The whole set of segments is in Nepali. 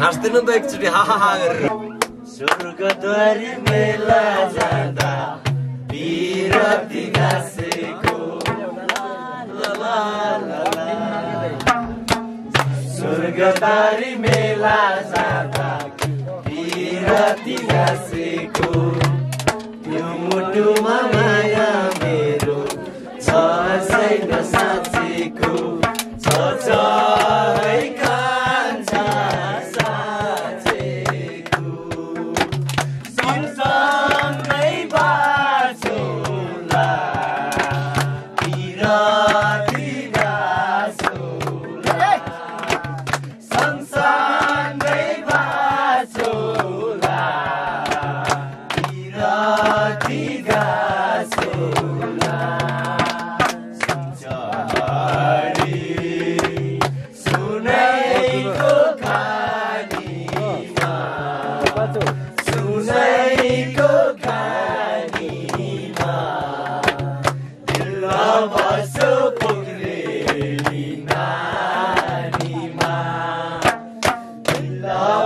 हाँस्दैन त एकचोटि हा गरेर स्वर्गद्वारी मेला जाँदा बिरती गाँसेको स्वर्गद्वारी मेला जाँदा बिरती गाँसेको त्यो मुटुमा माया मेरो छ छैन साँचेको छ कान्छा साँचेको सँगसँगै बाँचौँला बिरती गाँसौँला सँगसँगै बाँचौँला बिरती गाँसौँला सुनैको खानीमा दिल बसो पोखरेली नानीमा दिल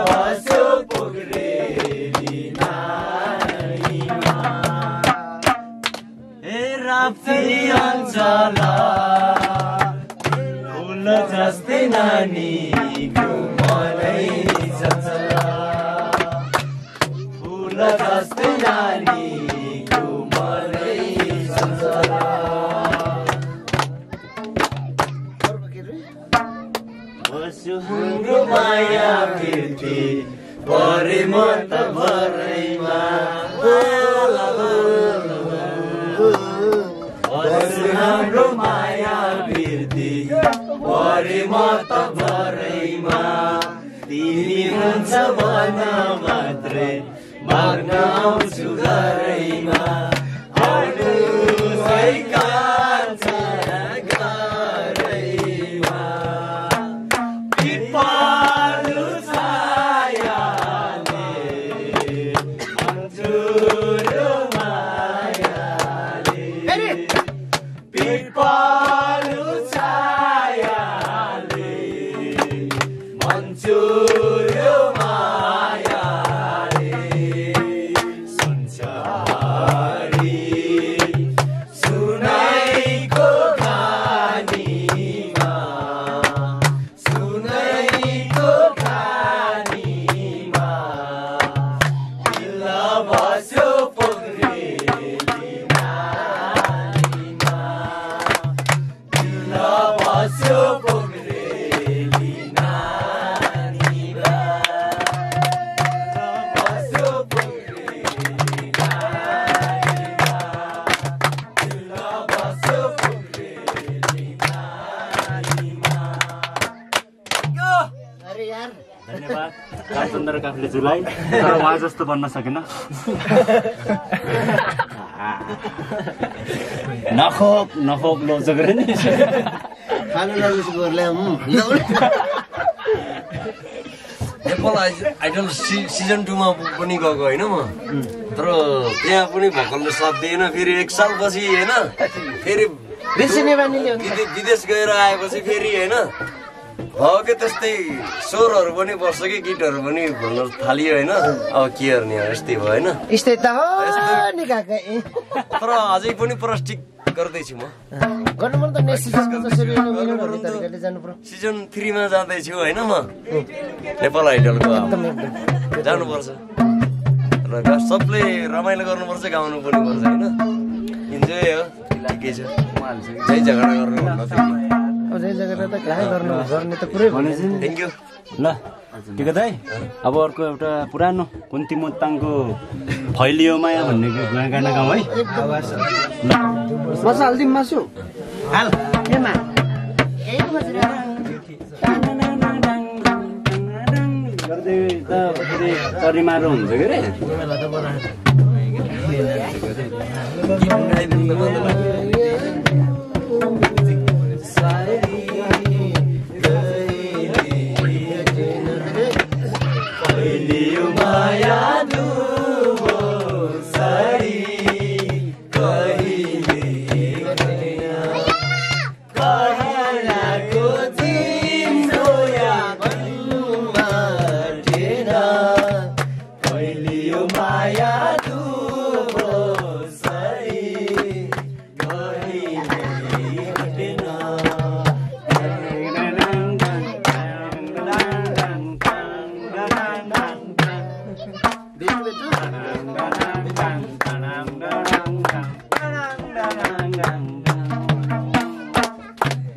बसो पोखरेली नानीमा हे राप्ती अञ्चल फुल जस्तै नानीको मनै चञ्चल फुल जस्तै नानीको मनै चञ्चल बस्यो हाम्रो माया फिर्ती परे म त भरैमा बस्यो हाम्रो माया फिर्ती परे म त भरैमा तिमी हुन्छ मन मात्रै माग्न आउँछु घरैमा आउनु है कान्छा घरैमा पिपालु छायाले मन्जुरो मायाले पिपालु छायाले मन्जुरो धन्यवाद राजचन्द्र काफ्लेज्यूलाई तर उहाँ जस्तो बन्न सकेन नखोप लोचक रे नि खानु लाग्छ गोरले नेपाल आइडल सिजन 2 मा पनि गएको हैन म तर त्यहाँ पनि भक्कलले साथ दिएन फेरि 1 साल पछि हैन फेरि विदेश गएर आएपछि फेरि हैन हो के त्यस्तै स्वरहरु पनि बस्छ कि गीतहरु पनि भन्न थालियो हैन अब के गर्ने यस्तै भयो हैन यस्तै त हो नि काका तर अझै पनि प्रस्टिक गर्दै छु म गर्नु पर्छ नेक्स्ट सिजनमा त्यसरी मिलेर तरिकाले जानु पर्छ सिजन 3 मा जाँदै छु हैन म नेपाल आइडलको जानु पर्छ र सबले रमाइलो गर्नु पर्छ गाउनु पनि पर्छ हैन इन्जोय हो के छ जै झगडा गर्नु भन्नु जै झगडा त काहे गर्ने त पुरै भनेपछि थ्यांक यू ल ठिक दाइ अब अर्को एउटा पुरानो कुन्ती मोत्ताङको फैलियो माया भन्ने गाना गाउँ है मासु हाल्दिम मासु हाल केमा गर्दै त फेरि परिमारो हुन्छ के रे माया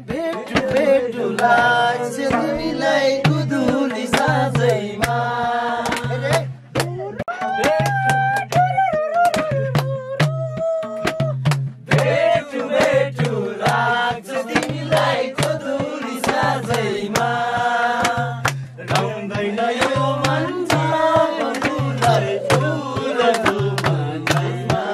भेटु भेटु लाग्छ तिमीलाई गुदुली साँझैमा भेटु भेटु लाग्छ तिमीलाई गुदुली साँझैमा रम्दैन यो मन छामनुलाई फुलको मनैमा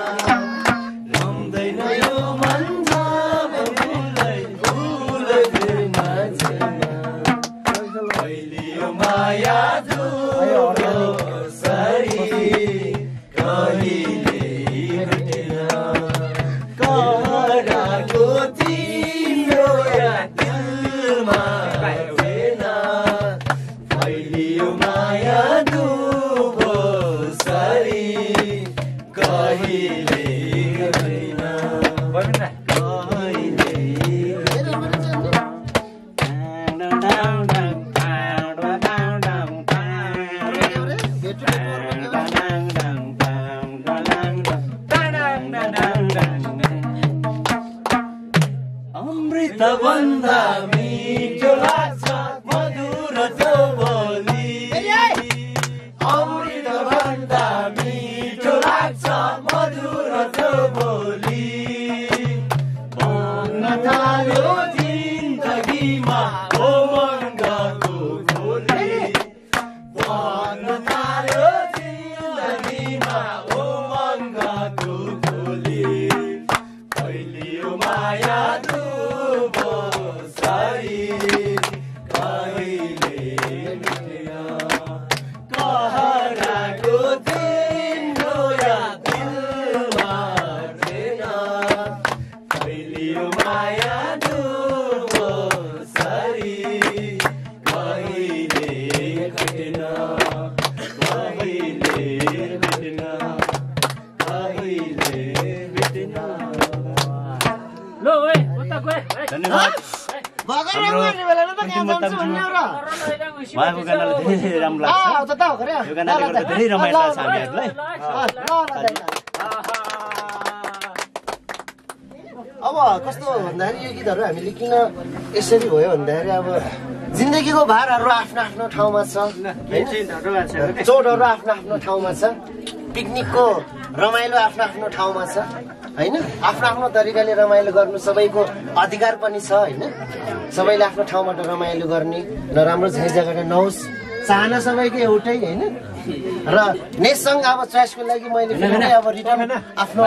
रम्दैन यो मन छामनुलाई फुलको माझैमा कहिलियो माया धुलो सरी कहिले भेटेन कराको तिम्रो याद दिलमा भेटेन कहिलियो माया धुलो सरी कहिले भेटेन अमृत भन्दा मिठो लाग्छ मधुर त्यो बोली अमृत भन्दा मिठो लाग्छ मधुर त्यो बोली बन्न थाल्यो जिन्दगीमा उमङ्गको खोली बन्न थाल्यो जिन्दगीमा उमङ्गको खोली कहिलियो माया धुलो सरी कहिले भेटेन कहराको तिम्रो याद दिलमा भेटेन कहिलियो माया धुलो सरी कहिले भेटेन कहिले भेटेन कहिले भेटेन धन्यवाद उहाँको गानाले धेरै राम्रो लाग्छ यो गानाले गर्दा धेरै रमाइलो लाग्छ हामीहरूलाई अब कस्तो भन्दाखेरि यो गीतहरू हामीले किन यसरी भयो भन्दाखेरि अब जिन्दगीको भारहरू आफ्नो आफ्नो ठाउँमा छ चोटहरू आफ्नो आफ्नो ठाउँमा छ पिकनिकको रमाइलो आफ्नो आफ्नो ठाउँमा छ होइन आफ्नो आफ्नो तरिकाले रमाइलो गर्नु सबैको अधिकार पनि छ होइन सबैले आफ्नो ठाउँबाट रमाइलो गर्ने नराम्रो झैझगडा नहोस् चाहना सबैको एउटै होइन र नेससँग अब चोइसको लागि मैले फेरि अब रिटर्न आफ्नो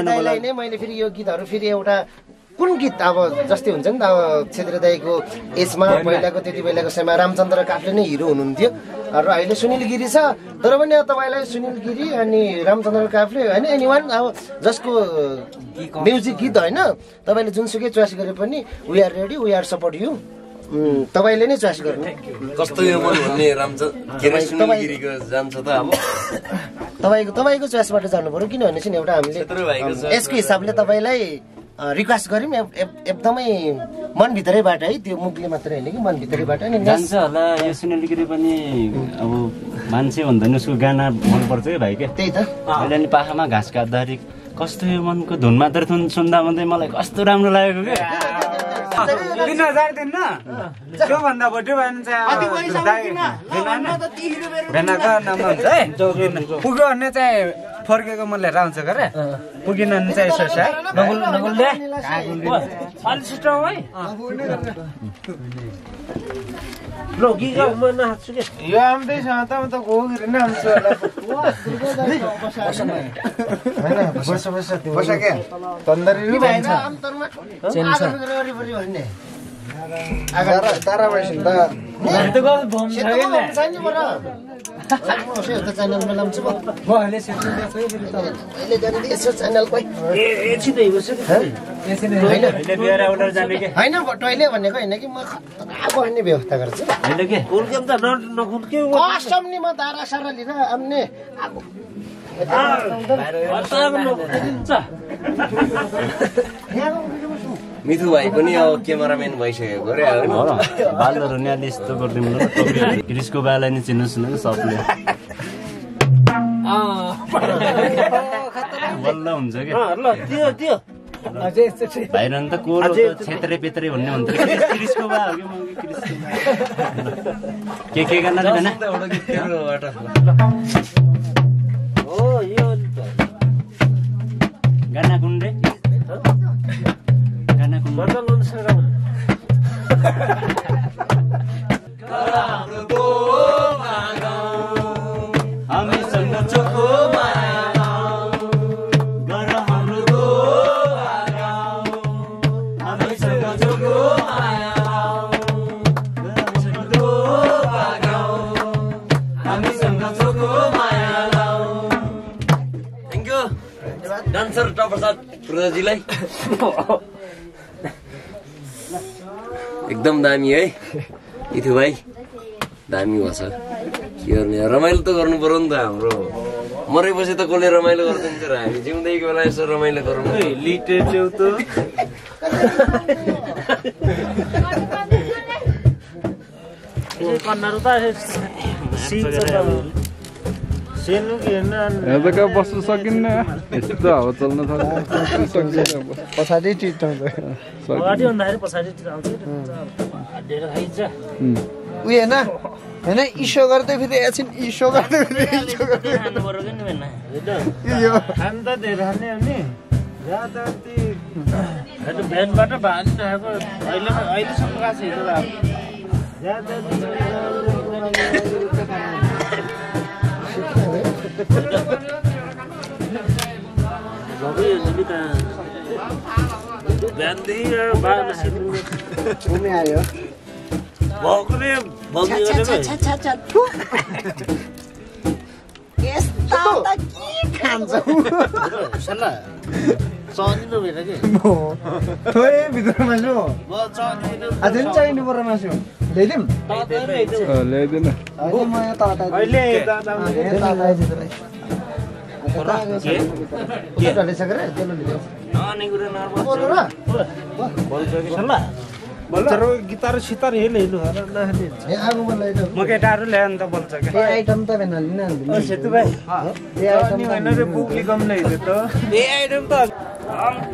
नै मैले फेरि यो गीतहरू फेरि एउटा कुन गीत अब जस्तै हुन्छ नि त अब क्षेत्र दाईको एजमा पहिलाको त्यति बेलाको समयमा रामचन्द्र काफ्ले नै हिरो हुनुहुन्थ्यो र अहिले सुनिल गिरी छ तर पनि अब तपाईँलाई सुनिल गिरी अनि रामचन्द्र काफ्ले होइन एनीवान अब जसको म्युजिक गीत होइन तपाईँले जुनसुकै चोइस गरे पनि we are ready we are support you तपाईँले नै चोइस गर्नु कस्तो यो मन भन्ने सुनिल गिरीको जान्छ त अब तपाईँको चोइसबाट जानु पर्यो किनभने चाहिँ एउटा हामीले यसको हिसाबले तपाईँलाई रिक्वेस्ट गऱ्यौँ एकदमै मनभित्रैबाट है त्यो मुखले मात्रै होइन कि मनभित्रैबाट नि जान्छ होला यो सुनिल गिरी पनि अब मान्छे भन्दा नि उसको गाना मनपर्छ है भाइ के त्यही त अहिले नि पाखामा घाँस काट्दाखेरि कस्तो यो मनको धुन मात्र सुन्दा मात्रै मलाई कस्तो राम्रो लागेको क्या 3000 दिन्न त्योभन्दा बढी भएन भेनाको नम्बर हुन्छ है पुग्यो भने चाहिँ फर्केको म लिएर आउँछु गरे पुगिन भने चाहिँ यसो नगुल्ले अलि छिटो है यो आउँदैछ त म त गोगिरी नै आउँछु होला के तन्दरी टोइले भनेको होइन कि म बस्ने व्यवस्था गर्छु कस्टम नि म दारा सारा लिएर आउने मिथु भाइ पनि अब क्यामेराम्यान भइसकेको रे बालहरू नि अलि यस्तो गरिदिनु क्रिसको बालाई नि चिन्नुहोस् न सबले बल्ल हुन्छ के ल दियो दियो अझै यस्तो भाइरन त कोरो क्षेत्रे पेत्रे भन्ने हुन्छ क्रिसको बा हो कि म क्रिसको के गर्न छैन हो यो गाना कुन रे गाना कुन बदल हुन्छ हामीसँग चोखो माया गर हाम्रो दो हामीसँग चोखो माया हामीसँग दो हामीसँग चोखो माया थ्याङ्क यू डान्सर टप्रसाद प्रजाजीलाई एकदम दामी है इथु भाइ दामी भएछ के गर्ने रमाइलो त गर्नु पर्यो नि त हाम्रो मरेपछि त कसले रमाइलो गरिदिन्छ र हामी जिउँदैको बेला यसो रमाइलो गरौँ लिटे च्याउ त कन्नाहरू त सेल्नु कि हेर्न यहाँ त बस्नु सकिन्न यस्तो हावा चल्न सक्दैन पछाडि टिटाउँछ अगाडि भन्दाखेरि पछाडि आउँछ ढेर खाइन्छ उयो होइन इसो गर्दै फेरि एकछिन इसो गर्दै फेरि इसो गर्दै खानु पर्यो कि नि भएन यो खानु त धेरै खाने हो नि भ्यानबाट भान आएको अहिलेसम्म गएको घुमे आयो भित्र मासु अझै चाहिनु पर्यो मासु ल्याइदिउँ ल्याइदिनु म गिटार सितार हेर्नु म केटाहरू ल्यायो नि त बोल्छ आइटम त सेतु भाइ होइन रे पुग्ली कम नै त ए आइटम त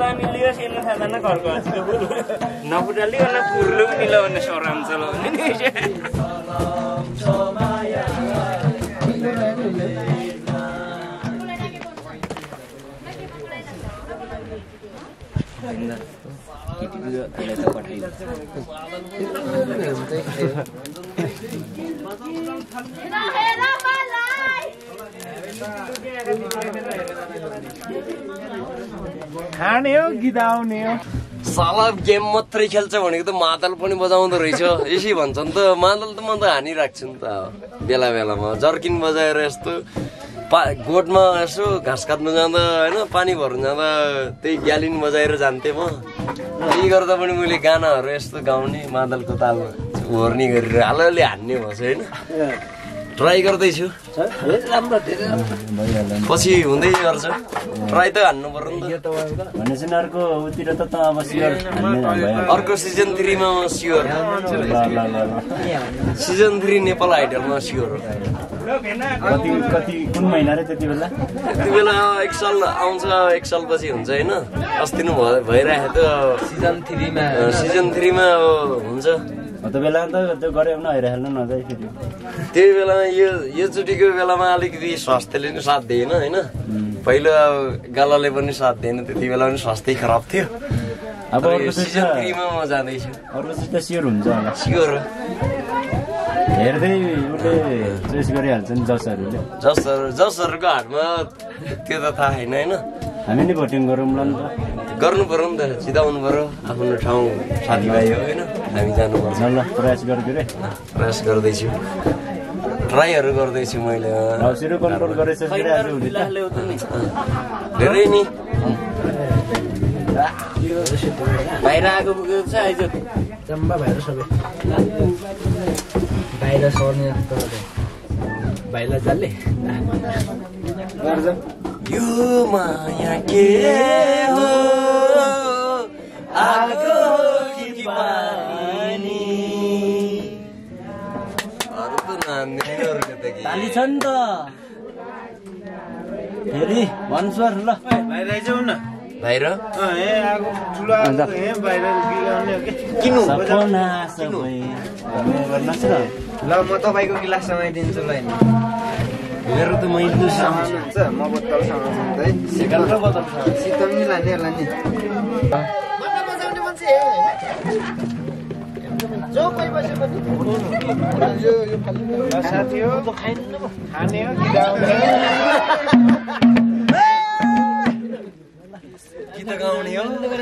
अनि लियो सेन खाँदैन घरको नपुटाली गर्न पुर्लो पनि मिलो भन्ने सराम चलाउने खाने हो गीत आउने हो साला गेम मात्रै खेल्छ भनेको त मादल पनि बजाउँदो रहेछ यसै भन्छन् त मादल त म त हानिराख्छु नि त बेला बेलामा जर्किन बजाएर यस्तो गोठमा यसो घाँस काट्नु जाँदा होइन पानी भर्नु जाँदा त्यही ग्यालिन बजाएर जान्थेँ म त्यही गर्दा पनि मैले गानाहरू यस्तो गाउने मादलको तालमा होर्नी गरेर अलिअलि हान्ने भएछ होइन ट्राई गर्दैछु पछि हुँदै गर्छ ट्राई त हान्नु पर्यो नि त भनेपछि अर्को उतिर त अब सियोर अर्को सिजन 3 मा सियोर सिजन 3 नेपाल आइडलमा सियोर कति कुन महिना रे त्यति बेला एक साल आउँछ एक साल पछि हुन्छ होइन अस्ति नै भइरहेको त सिजन 3 मा हुन्छ त्यो बेला त त्यो गरे न हेरिहाल्नु नजाइ फेरि त्यही बेलामा यो चोटिको बेलामा अलिकति स्वास्थ्यले नि साथ दिएन होइन पहिलो गालाले पनि साथ दिएन त्यति बेला पनि स्वास्थ्य खराब थियो अब सिजन 3 मा म जाँदैछु अर्को चाहिँ त सियोर हुन्छ होला सियोर हेर्दै उसले चोइस गरिहाल्छ नि जसहरूको हातमा त्यो त थाहा छैन होइन हामी नै भोटिङ गरौँला नि त गर्नु पर्यो नि त जिताउनु पर्यो आफ्नो ठाउँ साथीभाइ हो होइन हामी जानुपर्छ ल प्रयास गर्छु रे प्रयास गर्दैछु ट्राईहरू गर्दैछु मैले हाउसीहरू कन्ट्रोल गरेछ धेरै नि बाहिर आएको पुगेको छ आइज चम्बा बाहिर सबै बाहिर सर्ने बाहिर जाले यो माया के हो आगो कि पानी अरु त नान्नेहरुले त के ताली छ नि त फेरि साथी भन्सर ल बाहिर जाऊ न बाहिर आगो ठुलो आगो बाहिर गिराउने हो कि किन्नु सपना सबै भन्नुहोस् न ल म तपाईँको गिलास समाइदिन्छु ल मेरो त मैले समाउनुहुन्छ म बोतल समाउँछु है सेकन्ड र बोतल शीतल नि लाने होला नि बजाउने मान्छे जो कोही बसे पनि यो साथी हो खाने हो गीत गाउने हो मदन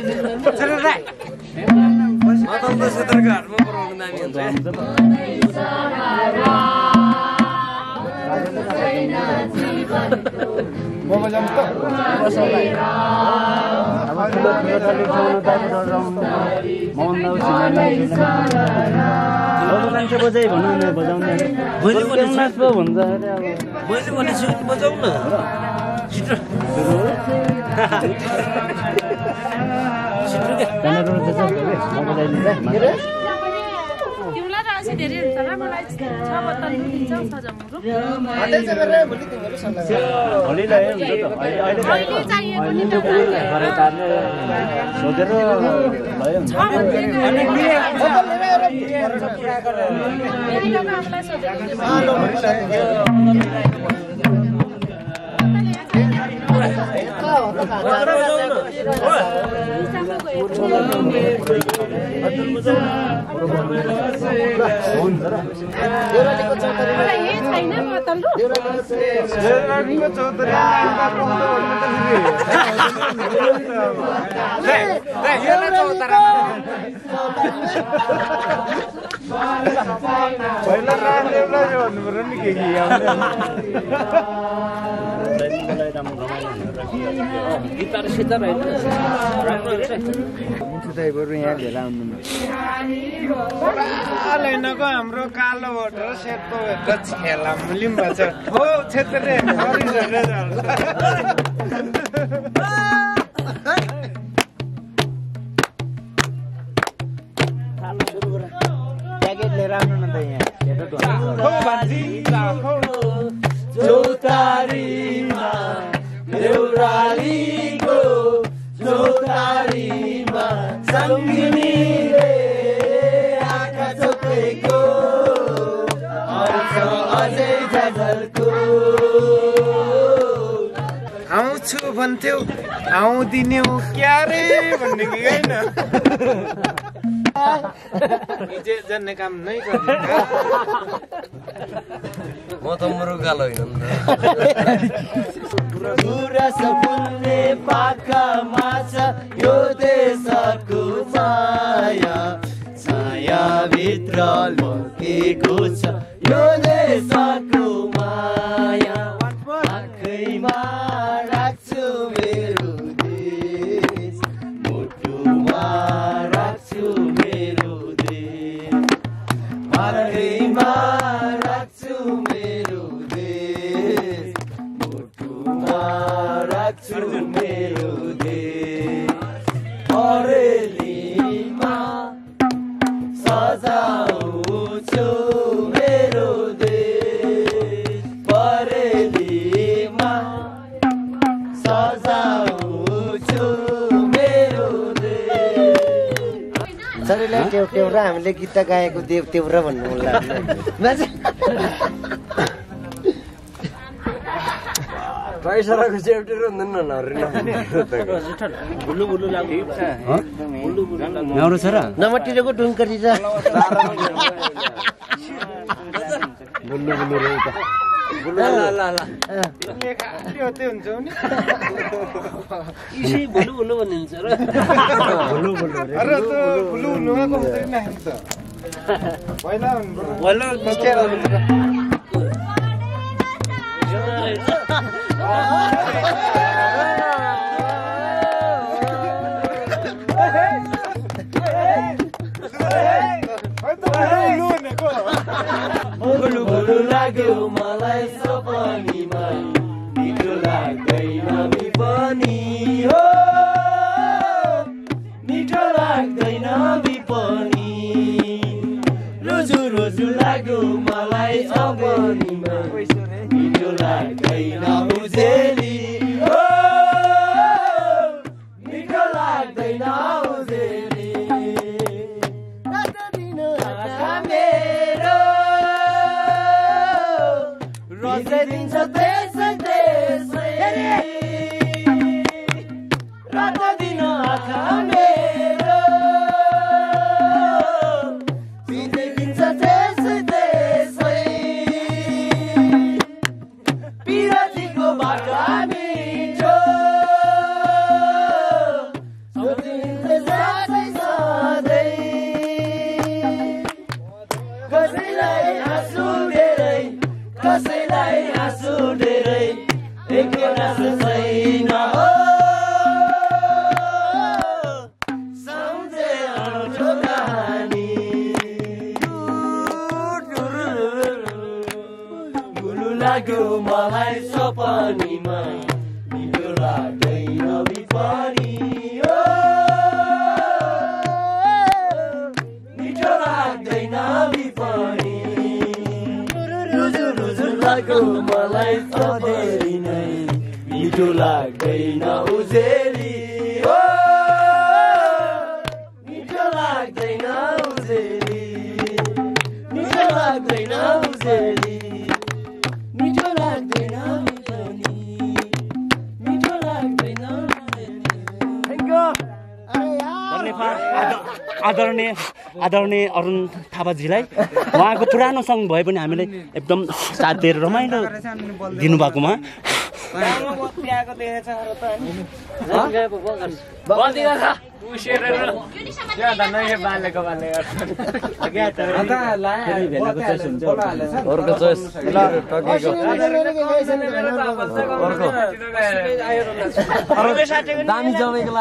क्षेत्रको हातमा पुऱ्याउनु दामी हुन्छ म बजाउँछु मान्छे बजाइ भनौँ न बजाउने मैले भनेछु बजाउ न छिटो तिमीलाई त अझै धेरै हुन्छ र मलाई 6 बोतल दिन्छ सजाउनु सोधेर यहाँ लिएर आउनु हाम्रो कालो भोटर सेतो भोटर छेला मुलिम भन्छ हो क्षेत्रले प्याकेट लिएर आउनु न त यहाँ चौतारीमा देउरालीको चौतारीमा सङ्गिनीले आँखा चोकेको अझै झझल्को आउँछु भन्थ्यौ आउँदिन्यौ क्यारे भन्ने कि होइन जान्ने काम नै म त मुरुगालो होइन गुराँस फुल्ने पाखामा छ यो देशको माया छायाभित्र लुकेको छ यो देशको माया आँखैमा राख्छु मेरो देश मुटुमा राख्छु मेरो देश आँखैमा राख्छु मेरो देश मुटुमा राख्छु मेरो देश अरेलीमा सजाउँछु मेरो देश परेलीमा सजाउँछु मेरो देश शरीरलाई टेउरा हामीले गीत गाएको देव टेउरा भन्नु मन लाग्यो पैसाको सेफ्टी हुँदैन राम्रो छ र नमटिरहेको डुङ्करी छ बुल्लु बुल्लु रहेछ लाग्यो मलाई सपनीमा मिठो लाग्दैन बिपनी हो मिठो लाग्दैन बिपनी रोजु रोजु लाग्यो मलाई सपनीमा मिठो लाग्दैन बुझेली हो लाग्दैन उजेली रात दिन आँखा मेरो रसाइदिन्छ त्यसै त्यसै रात दिन आँखा मेरो बिताइदिन्छ त्यसै त्यसै पिरतीको बाटो मिठो सोचिन्छ सधैँ सधैँ कसैलाई आँसु धेरै कसैलाई आँसु धेरै एक नास छैन हो सम्झे अनौठो कहानी गुलु लाग्यो मलाई सपनीमा मिठो लाग्दैन विपनी मिठो लाग्दैन विपनी रुजु रुजु लाग्यो मलाई सधैँ नै मिठो लाग्दैन उजेली मिठो लाग्दैन उजेली मिठो लाग्दैन उजेली मिठो लाग्दैन उजेली मिठो लाग्दैन आदरणीय अरुण थापाजीलाई उहाँको पुरानो सङ्ग भए पनि हामीलाई एकदम साथ दिएर रमाइलो दिनुभएकोमा दामी जमेको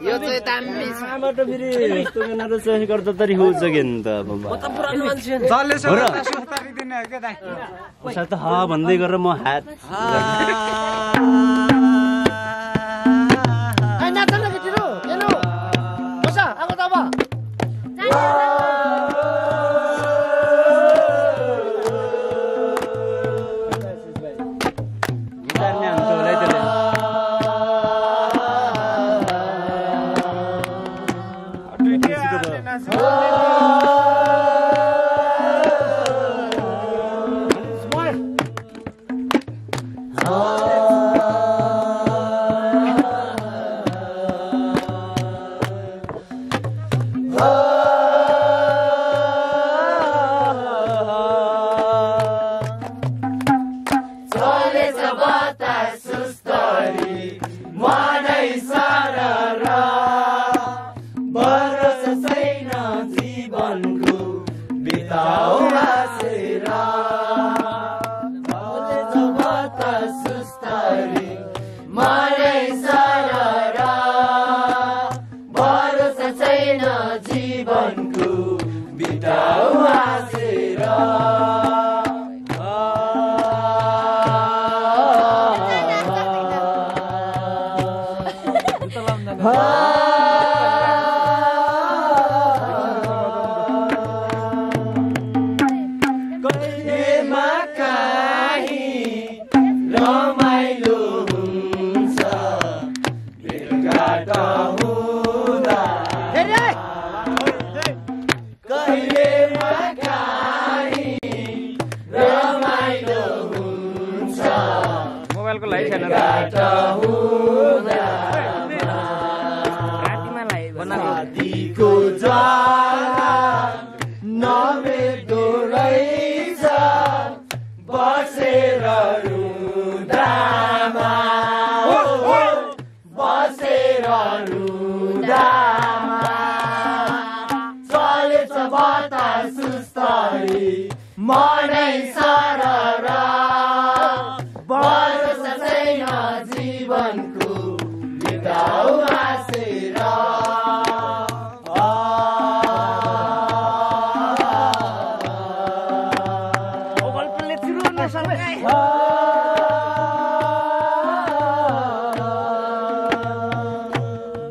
यो चाहिँ दामी साबाट फेरि यस्तो गरेर चाहिँ गर्दा तरी हुन्छ के नि त अब त हा भन्दै गरेर म हात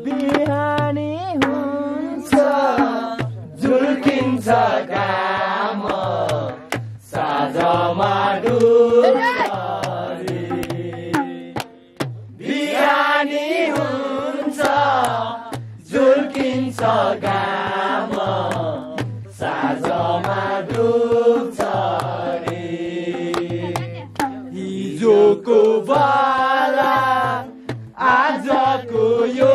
बिहानी हुन्छ झुल्किन्छ घाम साँझमा डुब्छ रे बिहानी हुन्छ झुल्किन्छ घाम साँझमा डुब्छ रे हिजोको बाला आजको यो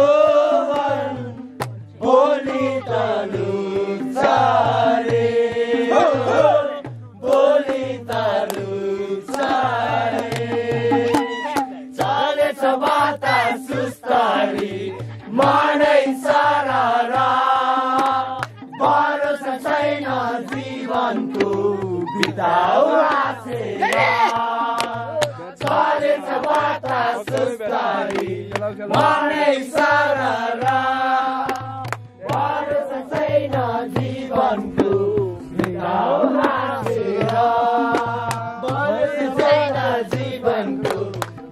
भोलि त लुक्छ रे भोलि त लुक्छ रे चलेछ बाता सुस्तरी मनै सररा भरोसा छैन जीवनको बिताउ हाँसेर चलेछ बाता सुस्तरी मनै सररा भरोसा छैन जीवनको बिताउ हाँसेर भरोसा छैन जीवनको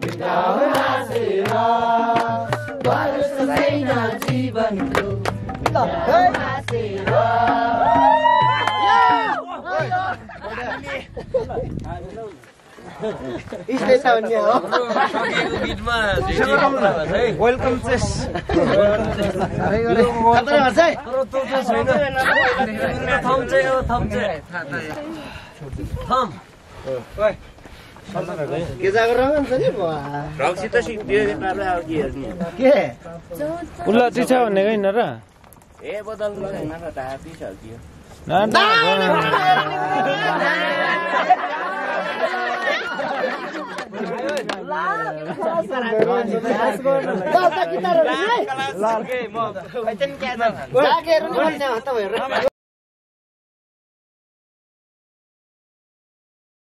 बिताउ हाँसेर भरोसा छैन जीवनको बिताउ हाँसेर वेलकम चेस के जागर रहन्छ नि रक्सित सिद्धियो के हेर्ने के उसलाई चिछ भनेको होइन र ए बदल होइन र ढाहा पिसहाल्थ्यो ल